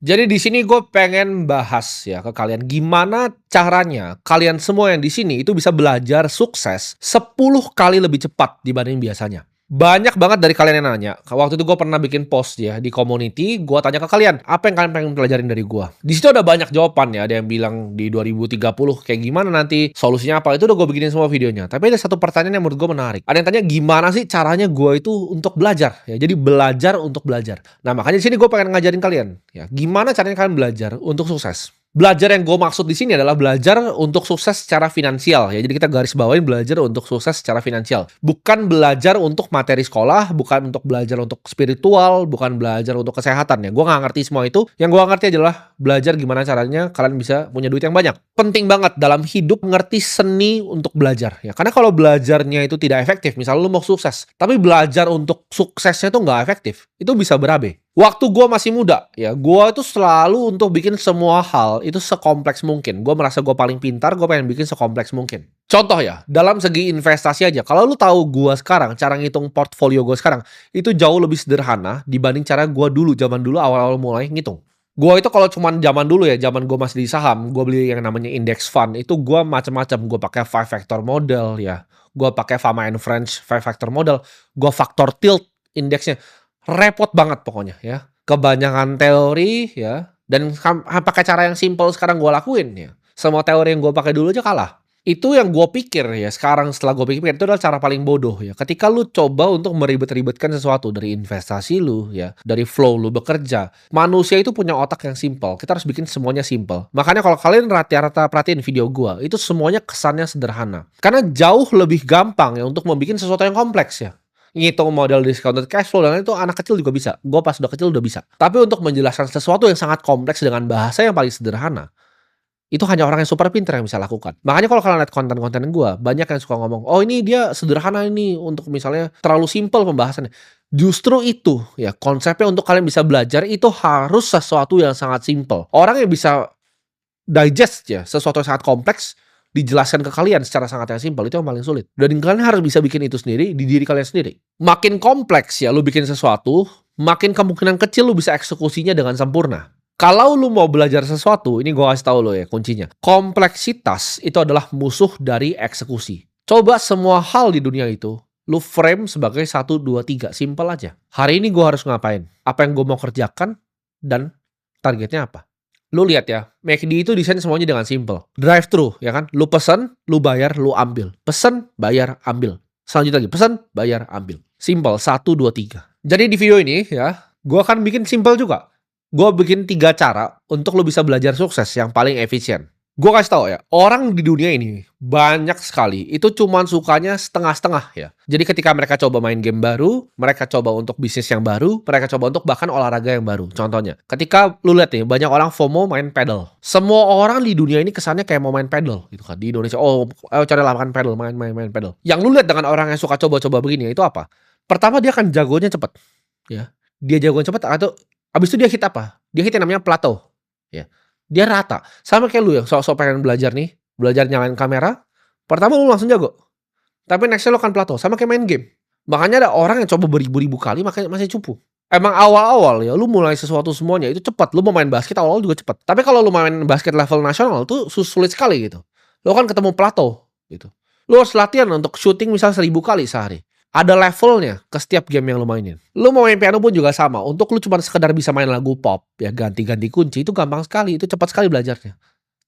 Jadi di sini gue pengen bahas ya ke kalian, gimana caranya kalian semua yang di sini itu bisa belajar sukses 10 kali lebih cepat dibanding biasanya. Banyak banget dari kalian yang nanya. Waktu itu gue pernah bikin post ya di community, gue tanya ke kalian, apa yang kalian pengen pelajarin dari gue? Di situ ada banyak jawaban ya, ada yang bilang di 2030 kayak gimana nanti, solusinya apa, itu udah gue bikinin semua videonya. Tapi ada satu pertanyaan yang menurut gue menarik. Ada yang tanya gimana sih caranya gue itu untuk belajar ya, jadi belajar untuk belajar. Nah, makanya di sini gue pengen ngajarin kalian, ya, gimana caranya kalian belajar untuk sukses. Belajar yang gue maksud di sini adalah belajar untuk sukses secara finansial ya. Jadi kita garis bawain belajar untuk sukses secara finansial. Bukan belajar untuk materi sekolah, bukan untuk belajar untuk spiritual, bukan belajar untuk kesehatan ya. Gue nggak ngerti semua itu. Yang gue ngerti adalah belajar gimana caranya kalian bisa punya duit yang banyak. Penting banget dalam hidup ngerti seni untuk belajar ya. Karena kalau belajarnya itu tidak efektif, misalnya lu mau sukses, tapi belajar untuk suksesnya itu nggak efektif, itu bisa berabe. Waktu gue masih muda, ya, gue itu selalu untuk bikin semua hal itu sekompleks mungkin. Gue merasa gue paling pintar, gue pengen bikin sekompleks mungkin. Contoh ya, dalam segi investasi aja. Kalau lu tahu gue sekarang, cara ngitung portfolio gue sekarang, itu jauh lebih sederhana dibanding cara gue dulu, zaman dulu awal-awal mulai ngitung. Gue itu kalau cuman zaman dulu ya, zaman gue masih di saham, gue beli yang namanya index fund, itu gue macam-macam. Gue pakai five factor model ya, gue pakai Fama and Friends five factor model, gue factor tilt indeksnya. Repot banget pokoknya ya. Kebanyakan teori ya, dan pakai cara yang simple sekarang gue lakuin ya. Semua teori yang gue pakai dulu aja kalah. Itu yang gue pikir ya, sekarang setelah gue pikir itu adalah cara paling bodoh ya. Ketika lu coba untuk meribet-ribetkan sesuatu dari investasi lu ya, dari flow lu bekerja. Manusia itu punya otak yang simple. Kita harus bikin semuanya simple. Makanya kalau kalian rata-rata perhatiin video gue, itu semuanya kesannya sederhana. Karena jauh lebih gampang ya untuk membuat sesuatu yang kompleks ya. Ngitung model discounted cash flow dan lain itu anak kecil juga bisa. Gue pas udah kecil udah bisa. Tapi untuk menjelaskan sesuatu yang sangat kompleks dengan bahasa yang paling sederhana, itu hanya orang yang super pintar yang bisa lakukan. Makanya kalau kalian lihat konten-konten gue, banyak yang suka ngomong, oh ini dia sederhana ini untuk misalnya terlalu simpel pembahasannya. Justru itu ya konsepnya untuk kalian bisa belajar itu harus sesuatu yang sangat simpel. Orang yang bisa digest ya sesuatu yang sangat kompleks dijelaskan ke kalian secara sangat yang simpel itu yang paling sulit. Dan kalian harus bisa bikin itu sendiri di diri kalian sendiri. Makin kompleks ya lu bikin sesuatu, makin kemungkinan kecil lu bisa eksekusinya dengan sempurna. Kalau lu mau belajar sesuatu, ini gue kasih tahu lo ya kuncinya. Kompleksitas itu adalah musuh dari eksekusi. Coba semua hal di dunia itu lu frame sebagai 1, 2, 3, simple aja. Hari ini gue harus ngapain? Apa yang gue mau kerjakan dan targetnya apa? Lu lihat ya, McD itu desain semuanya dengan simple. Drive thru, ya kan? Lu pesen, lu bayar, lu ambil. Pesen, bayar, ambil. Selanjutnya lagi, pesen, bayar, ambil. Simple, 1, 2, 3. Jadi di video ini ya, gue akan bikin simple juga. Gue bikin 3 cara untuk lu bisa belajar sukses yang paling efisien. Gue kasih tau ya, orang di dunia ini banyak sekali itu cuman sukanya setengah-setengah ya. Jadi ketika mereka coba main game baru, mereka coba untuk bisnis yang baru, mereka coba untuk bahkan olahraga yang baru. Contohnya, ketika lu lihat nih, banyak orang FOMO main pedal. Semua orang di dunia ini kesannya kayak mau main pedal gitu kan. Di Indonesia, oh ayo cari lapangan pedal, main pedal. Yang lu lihat dengan orang yang suka coba-coba begini, itu apa? Pertama dia akan jagonya cepet ya. Dia jagonya cepet atau abis itu dia hit apa? Dia hit yang namanya plateau ya. Dia rata. Sama kayak lu yang sok-sok pengen belajar nih, belajar nyalain kamera, pertama lu langsung jago. Tapi nextnya lu akan plateau, sama kayak main game. Makanya ada orang yang coba beribu-ribu kali makanya masih cupu. Emang awal-awal ya, lu mulai sesuatu semuanya itu cepat. Lu mau main basket awal-awal juga cepat. Tapi kalau lu main basket level nasional tuh sulit sekali gitu. Lu kan ketemu plateau gitu. Lu harus latihan untuk shooting misal 1000 kali sehari. Ada levelnya ke setiap game yang lu mainin. Lu mau main piano pun juga sama. Untuk lu cuma sekedar bisa main lagu pop, ya ganti-ganti kunci, itu gampang sekali. Itu cepat sekali belajarnya.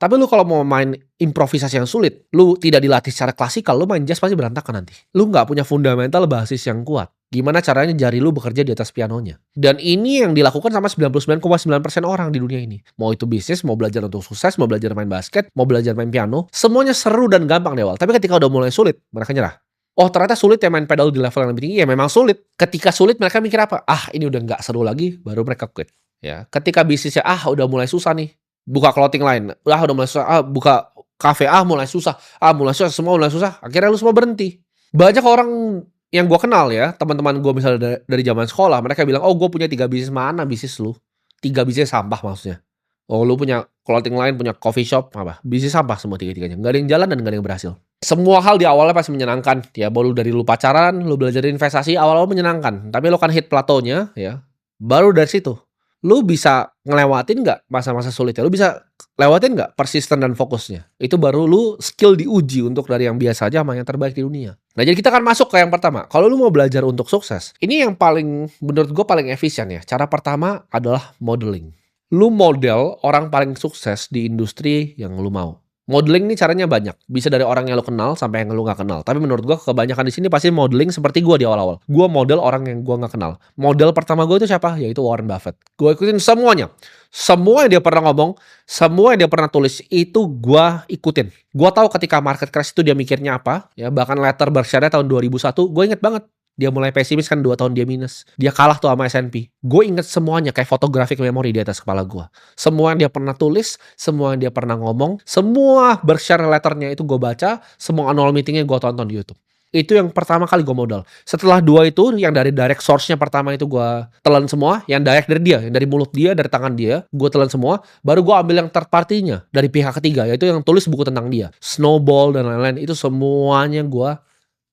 Tapi lu kalau mau main improvisasi yang sulit, lu tidak dilatih secara klasikal, lu main jazz pasti berantakan nanti. Lu nggak punya fundamental basis yang kuat. Gimana caranya jari lu bekerja di atas pianonya. Dan ini yang dilakukan sama 99,9% orang di dunia ini. Mau itu bisnis, mau belajar untuk sukses, mau belajar main basket, mau belajar main piano, semuanya seru dan gampang di awal. Tapi ketika udah mulai sulit, mereka nyerah. Oh ternyata sulit ya main pedal di level yang lebih tinggi. Ya memang sulit. Ketika sulit mereka mikir apa? Ah ini udah nggak seru lagi. Baru mereka quit. Ya, ketika bisnisnya udah mulai susah nih. Buka clothing line. Udah mulai susah. Buka cafe. Mulai susah. Mulai susah. Semua mulai susah. Akhirnya lu semua berhenti. Banyak orang yang gue kenal ya. Teman-teman gue misalnya dari zaman sekolah. Mereka bilang, oh gue punya 3 bisnis. Mana bisnis lu? 3 bisnis sampah maksudnya. Oh lu punya clothing line, punya coffee shop. Apa? Bisnis sampah semua 3-3-nya. Gak ada yang jalan dan gak ada yang berhasil. Semua hal di awalnya pasti menyenangkan ya, baru dari lu pacaran, lu belajar investasi awal-awal menyenangkan, tapi lu kan hit plateaunya ya, baru dari situ Lu bisa ngelewatin nggak masa-masa sulitnya? Lu bisa lewatin nggak persisten dan fokusnya? Itu baru lu skill diuji untuk dari yang biasa aja sama yang terbaik di dunia. Nah, jadi kita akan masuk ke yang pertama. Kalau lu mau belajar untuk sukses, ini yang paling menurut gue paling efisien ya. Cara pertama adalah modeling. Lu model orang paling sukses di industri yang lu mau. Modeling nih caranya banyak. Bisa dari orang yang lu kenal sampai yang lu nggak kenal. Tapi menurut gua kebanyakan di sini pasti modeling seperti gua di awal-awal. Gua model orang yang gua nggak kenal. Model pertama gua itu siapa? Yaitu Warren Buffett. Gua ikutin semuanya. Semua yang dia pernah ngomong, semua yang dia pernah tulis itu gua ikutin. Gua tahu ketika market crash itu dia mikirnya apa, ya bahkan letter Berkshire tahun 2001, gue inget banget. Dia mulai pesimis kan 2 tahun dia minus. Dia kalah tuh sama S&P. Gue inget semuanya kayak photographic memory di atas kepala gue. Semua yang dia pernah tulis, semua yang dia pernah ngomong, semua Berkshire letternya itu gue baca, semua annual meetingnya gue tonton di YouTube. Itu yang pertama kali gue modal. Setelah 2 itu, yang dari direct source-nya pertama itu gue telan semua, yang direct dari dia, yang dari mulut dia, dari tangan dia, gue telan semua, baru gue ambil yang third party-nya, dari pihak ketiga, yaitu yang tulis buku tentang dia. Snowball dan lain-lain, itu semuanya gue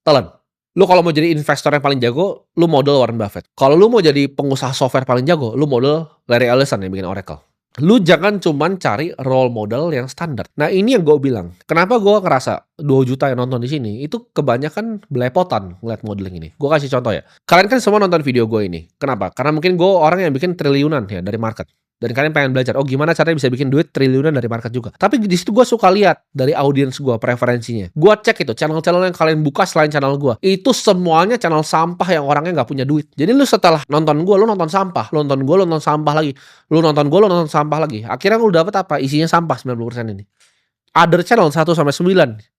telan. Lu kalau mau jadi investor yang paling jago, lu model Warren Buffett. Kalau lu mau jadi pengusaha software paling jago, lu model Larry Ellison yang bikin Oracle. Lu jangan cuman cari role model yang standar. Nah, ini yang gue bilang. Kenapa gue ngerasa 2 juta yang nonton di sini itu kebanyakan belepotan ngeliat modeling ini. Gue kasih contoh ya. Kalian kan semua nonton video gue ini. Kenapa? Karena mungkin gue orang yang bikin triliunan ya dari market. Dan kalian pengen belajar, oh gimana caranya bisa bikin duit triliunan dari market juga. Tapi di situ gue suka lihat dari audiens gue, preferensinya. Gue cek itu, channel-channel yang kalian buka selain channel gue. Itu semuanya channel sampah yang orangnya nggak punya duit. Jadi lu setelah nonton gue, lu nonton sampah. Lu nonton gue, lu nonton sampah lagi. Lu nonton gue, lu nonton sampah lagi. Akhirnya lu dapet apa? Isinya sampah 90% ini. Other channel 1-9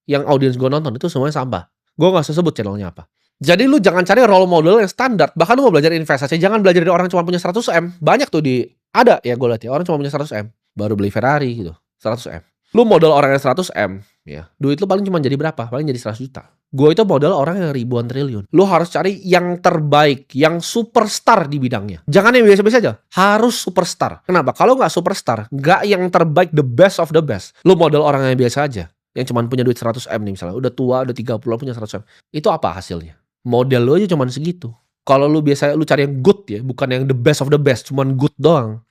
yang audiens gue nonton itu semuanya sampah. Gue nggak usah sebut channelnya apa. Jadi lu jangan cari role model yang standar. Bahkan lu mau belajar investasi, jangan belajar dari orang yang cuma punya 100M. Banyak tuh ada ya gue lihat ya, orang cuma punya 100M. Baru beli Ferrari gitu, 100M. Lu modal orang yang 100M, ya, duit lu paling cuma jadi berapa? Paling jadi 100 juta. Gue itu modal orang yang ribuan triliun. Lu harus cari yang terbaik, yang superstar di bidangnya. Jangan yang biasa-biasa aja. Harus superstar. Kenapa? Kalau nggak superstar, nggak yang terbaik, the best of the best. Lu modal orang yang biasa aja. Yang cuma punya duit 100M nih misalnya. Udah tua, udah 30 punya 100M. Itu apa hasilnya? Model lu aja cuma segitu. Kalau lu biasa lu cari yang good ya, bukan yang the best of the best, cuman good doang.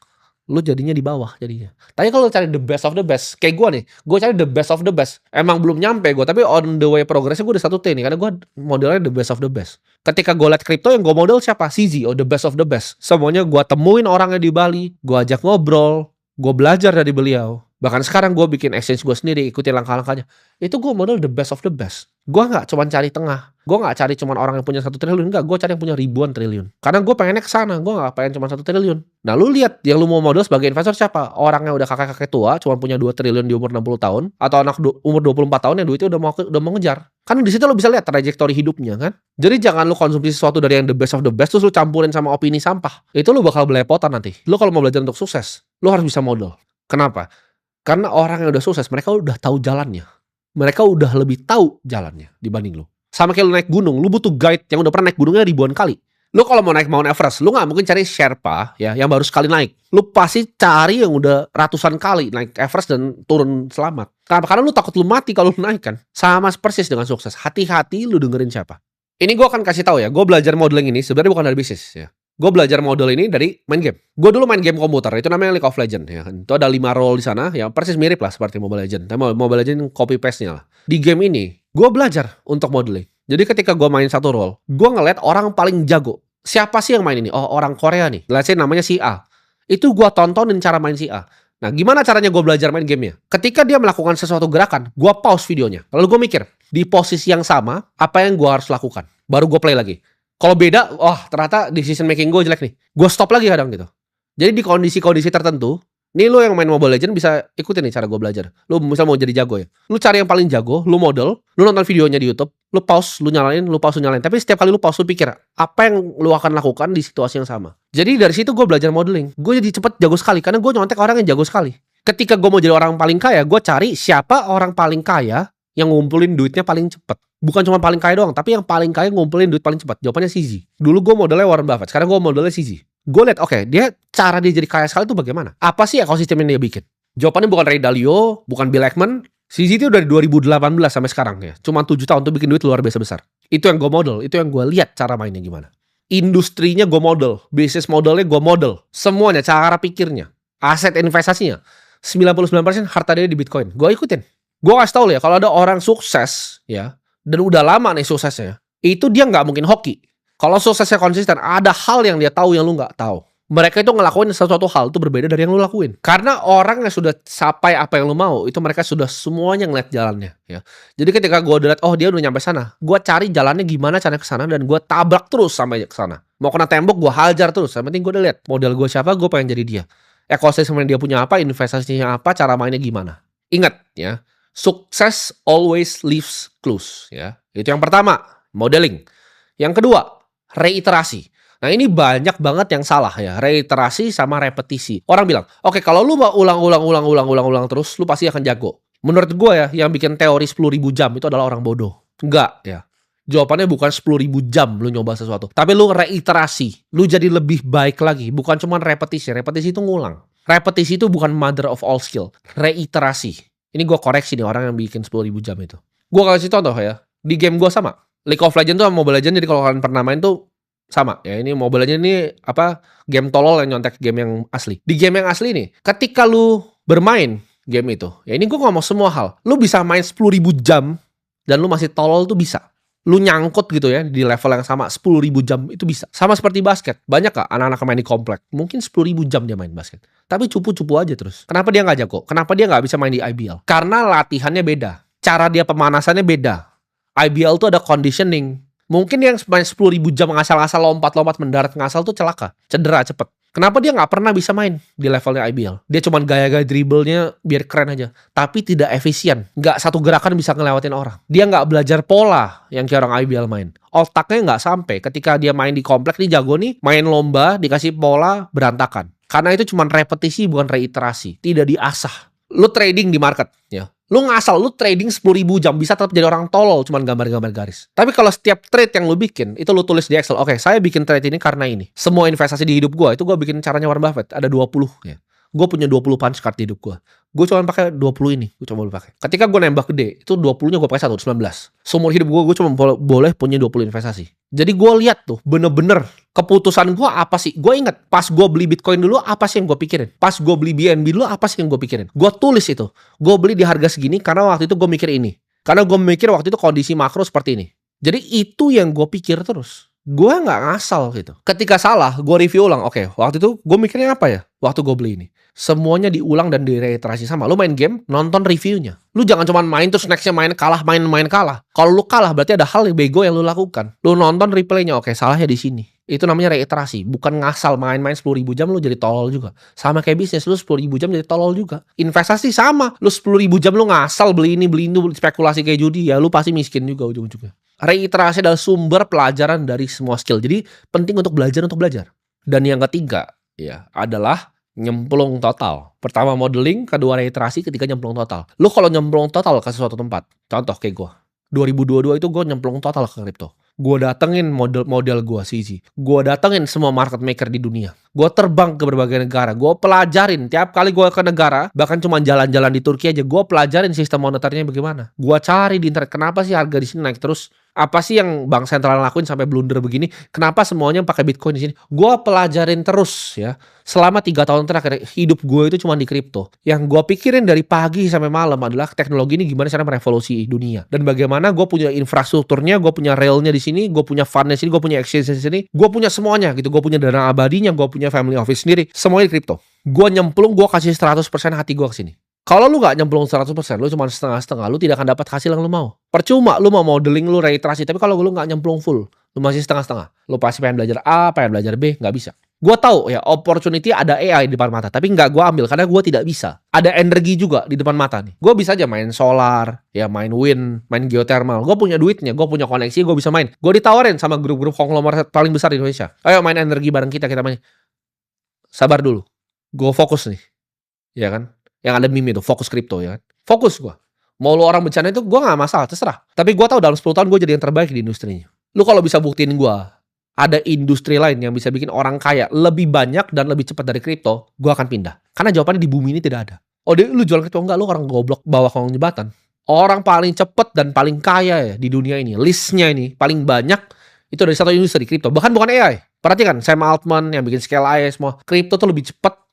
Lu jadinya di bawah jadinya. Tapi kalau cari the best of the best, kayak gue nih, gue cari the best of the best. Emang belum nyampe gue, tapi on the way progressnya gue udah 1T nih, karena gue modelnya the best of the best. Ketika gue liat kripto yang gue model siapa? CZ, the best of the best. Semuanya gue temuin orangnya di Bali, gue ajak ngobrol, gue belajar dari beliau. Bahkan sekarang gue bikin exchange gue sendiri, ikutin langkah-langkahnya. Itu gue model the best of the best. Gue gak cuma cari tengah. Gue gak cari cuma orang yang punya 1 triliun. Enggak, gue cari yang punya ribuan triliun. Karena gue pengennya kesana. Gue gak pengen cuma 1 triliun. Nah lu lihat yang lu mau model sebagai investor siapa? Orang yang udah kakek-kakek tua, cuma punya 2 triliun di umur 60 tahun. Atau anak umur 24 tahun yang duitnya udah mau ngejar. Kan di situ lu bisa lihat trajektori hidupnya kan. Jadi jangan lu konsumsi sesuatu dari yang the best of the best, terus lu campurin sama opini sampah. Itu lu bakal belepotan nanti. Lu kalau mau belajar untuk sukses, lu harus bisa model. Kenapa? Karena orang yang udah sukses, mereka udah tahu jalannya. Mereka udah lebih tahu jalannya dibanding lu. Sama kayak lu naik gunung, lu butuh guide yang udah pernah naik gunungnya ribuan kali. Lu kalau mau naik Mount Everest, lu gak mungkin cari Sherpa ya yang baru sekali naik. Lu pasti cari yang udah ratusan kali naik Everest dan turun selamat. Kenapa? Karena lu takut lu mati kalau lu naik kan. Sama persis dengan sukses. Hati-hati lu dengerin siapa. Ini gue akan kasih tahu ya, gue belajar modeling ini sebenarnya bukan dari bisnis ya. Gue belajar model ini dari main game. Gue dulu main game komputer, itu namanya League of Legends ya. Itu ada 5 role di sana, ya persis mirip lah seperti Mobile Legends. Tapi Mobile Legends copy paste-nya lah. Di game ini, gue belajar untuk modeling. Jadi ketika gue main satu role, gue ngeliat orang paling jago. Siapa sih yang main ini? Oh, orang Korea nih. Let's say namanya si A. Itu gue tontonin cara main si A. Nah, gimana caranya gue belajar main gamenya? Ketika dia melakukan sesuatu gerakan, gue pause videonya. Lalu gue mikir, di posisi yang sama, apa yang gue harus lakukan? Baru gue play lagi. Kalau beda, ternyata decision making gue jelek nih. Gue stop lagi kadang gitu. Jadi di kondisi-kondisi tertentu, nih lo yang main Mobile Legends bisa ikutin nih cara gue belajar. Lo misal mau jadi jago ya. Lo cari yang paling jago, lo model, lo nonton videonya di YouTube, lo pause, lo nyalain, lo pause, lo nyalain. Tapi setiap kali lo pause, lo pikir, apa yang lo akan lakukan di situasi yang sama. Jadi dari situ gue belajar modeling. Gue jadi cepet jago sekali, karena gue nyontek orang yang jago sekali. Ketika gue mau jadi orang paling kaya, gue cari siapa orang paling kaya yang ngumpulin duitnya paling cepet. Bukan cuma paling kaya doang, tapi yang paling kaya ngumpulin duit paling cepat. Jawabannya CZ. Dulu gue modelnya Warren Buffett, sekarang gue modelnya CZ. Gue liat, cara dia jadi kaya sekali itu bagaimana? Apa sih ekosistem yang dia bikin? Jawabannya bukan Ray Dalio, bukan Bill Ackman. CZ itu dari 2018 sampai sekarang ya. Cuma 7 tahun tuh bikin duit luar biasa besar. Itu yang gue model, itu yang gue lihat cara mainnya gimana. Industrinya gue model, bisnis modelnya gue model, semuanya, cara pikirnya, aset investasinya, 99% harta dia di Bitcoin. Gue ikutin. Gue kasih tau lo ya, kalau ada orang sukses ya, dan udah lama nih suksesnya, itu dia nggak mungkin hoki. Kalau suksesnya konsisten, ada hal yang dia tahu yang lu nggak tahu. Mereka itu ngelakuin sesuatu hal itu berbeda dari yang lu lakuin. Karena orang yang sudah capai apa yang lu mau, itu mereka sudah semuanya ngeliat jalannya. Ya. Jadi ketika gue udah liat, oh dia udah nyampe sana, gue cari jalannya gimana caranya ke sana dan gue tabrak terus sampai ke sana. Mau kena tembok, gue hajar terus. Yang penting gue udah liat model gue siapa, gue pengen jadi dia. Ekosistem dia punya apa, investasinya apa, cara mainnya gimana. Ingat ya, sukses always leaves clues. Ya, itu yang pertama, modeling. Yang kedua, reiterasi. Nah ini banyak banget yang salah ya, reiterasi sama repetisi. Orang bilang, oke kalau lu mau ulang terus, lu pasti akan jago. Menurut gue ya, yang bikin teori 10.000 jam itu adalah orang bodoh. Enggak ya. Jawabannya bukan 10.000 jam lu nyoba sesuatu. Tapi lu reiterasi, lu jadi lebih baik lagi. Bukan cuma repetisi, repetisi itu ngulang. Repetisi itu bukan mother of all skill. Reiterasi. Ini gue koreksi nih orang yang bikin 10.000 jam itu. Gue kasih contoh ya, di game gue sama. League of Legends tuh sama Mobile Legends, jadi kalau kalian pernah main tuh sama ya, ini Mobile Legends ini apa, game tolol yang nyontek game yang asli. Di game yang asli nih, ketika lu bermain game itu, ya ini gue ngomong semua hal, lu bisa main 10.000 jam dan lu masih tolol tuh bisa. Lu nyangkut gitu ya di level yang sama 10.000 jam itu bisa. Sama seperti basket. Banyak gak anak-anak yang main di komplek? Mungkin 10.000 jam dia main basket. Tapi cupu-cupu aja terus. Kenapa dia gak jago? Kenapa dia gak bisa main di IBL? Karena latihannya beda. Cara dia pemanasannya beda. IBL tuh ada conditioning. Mungkin yang main 10.000 jam ngasal-ngasal lompat-lompat mendarat ngasal tuh celaka. Cedera cepet. Kenapa dia nggak pernah bisa main di levelnya IBL? Dia cuma gaya-gaya dribblenya biar keren aja. Tapi tidak efisien. Nggak satu gerakan bisa ngelewatin orang. Dia nggak belajar pola yang kayak orang IBL main. Otaknya nggak sampai. Ketika dia main di komplek, nih jago nih. Main lomba, dikasih pola, berantakan. Karena itu cuma repetisi, bukan reiterasi. Tidak diasah. Lu trading di market, ya. Lu ngasal, lu trading 10.000 jam, bisa tetap jadi orang tolol, cuman gambar-gambar garis. Tapi kalau setiap trade yang lu bikin, itu lu tulis di Excel, oke, saya bikin trade ini karena ini. Semua investasi di hidup gue, itu gue bikin caranya Warren Buffett, ada 20. Ya. Gue punya 20 punch card di hidup gue. Gue cuma pakai 20 ini, gue cuma boleh pakai. Ketika gue nembak gede, itu 20-nya gue pakai 19. Seumur hidup gue cuma boleh punya 20 investasi. Jadi gue lihat tuh, bener-bener keputusan gue apa sih? Gue inget, pas gue beli Bitcoin dulu, apa sih yang gue pikirin? Pas gue beli BNB dulu, apa sih yang gue pikirin? Gue tulis itu. Gue beli di harga segini, karena waktu itu gue mikir ini. Karena gue mikir waktu itu kondisi makro seperti ini. Jadi itu yang gue pikir terus. Gue nggak ngasal gitu. Ketika salah, gue review ulang. Oke, waktu itu gue mikirnya apa ya? Waktu gue beli ini. Semuanya diulang dan direiterasi sama. Lu main game, nonton reviewnya. Lu jangan cuma main terus nextnya main kalah, main kalah. Kalau lu kalah berarti ada hal yang bego yang lu lakukan. Lu nonton replaynya, oke salahnya di sini. Itu namanya reiterasi. Bukan ngasal main-main 10.000 jam lu jadi tolol juga. Sama kayak bisnis, lu 10.000 jam jadi tolol juga. Investasi sama. Lu 10.000 jam lu ngasal beli ini, spekulasi kayak judi, ya lu pasti miskin juga ujung-ujungnya. Reiterasi adalah sumber pelajaran dari semua skill. Jadi penting untuk belajar. Dan yang ketiga ya adalah nyemplung total. Pertama modeling, kedua reiterasi, ketiga nyemplung total. Lu kalau nyemplung total ke suatu tempat, contoh kayak gue 2022 itu gue nyemplung total ke kripto. Gue datengin model gue CZ. Gue datengin semua market maker di dunia. Gue terbang ke berbagai negara. Gue pelajarin tiap kali gue ke negara, bahkan cuma jalan-jalan di Turki aja, gue pelajarin sistem moneternya bagaimana. Gue cari di internet kenapa sih harga di sini naik terus. Apa sih yang bank sentral lakuin sampai blunder begini? Kenapa semuanya pakai Bitcoin di sini? Gue pelajarin terus ya. Selama 3 tahun terakhir hidup gue itu cuma di kripto. Yang gue pikirin dari pagi sampai malam adalah teknologi ini gimana cara merevolusi dunia. Dan bagaimana gue punya infrastrukturnya, gue punya railnya di sini, gue punya fundnya di sini, gue punya exchange di sini, gue punya semuanya gitu. Gue punya dana abadinya, gue punya family office sendiri, semuanya di kripto. Gue nyemplung, gue kasih 100% hati gue ke sini. Kalau lu gak nyemplung 100%, lu cuma setengah-setengah, lu tidak akan dapat hasil yang lu mau. Percuma lu mau modeling, lu reiterasi, tapi kalau lu gak nyemplung full, lu masih setengah-setengah. Lu pasti pengen belajar A, pengen belajar B, gak bisa. Gue tahu ya, opportunity ada AI di depan mata, tapi nggak gue ambil karena gue tidak bisa. Ada energi juga di depan mata nih. Gue bisa aja main solar, ya main wind, main geothermal. Gue punya duitnya, gue punya koneksi, gue bisa main. Gue ditawarin sama grup-grup konglomerat paling besar di Indonesia. Ayo main energi bareng kita main. Sabar dulu, gue fokus nih, ya kan? Yang ada meme itu, fokus kripto ya kan? Fokus gue. Mau lu orang bencana itu gue gak masalah, terserah. Tapi gue tahu dalam 10 tahun gue jadi yang terbaik di industrinya. Lu kalau bisa buktiin gue ada industri lain yang bisa bikin orang kaya lebih banyak dan lebih cepat dari kripto, gue akan pindah. Karena jawabannya di bumi ini tidak ada. Oh dia lu jual kripto? Enggak, lu orang goblok bawah kolong jembatan. Orang paling cepat dan paling kaya ya di dunia ini, listnya ini paling banyak Itu dari satu industri kripto, bahkan bukan AI. Perhatikan Sam Altman yang bikin Scale AI semua, kripto tuh lebih cepat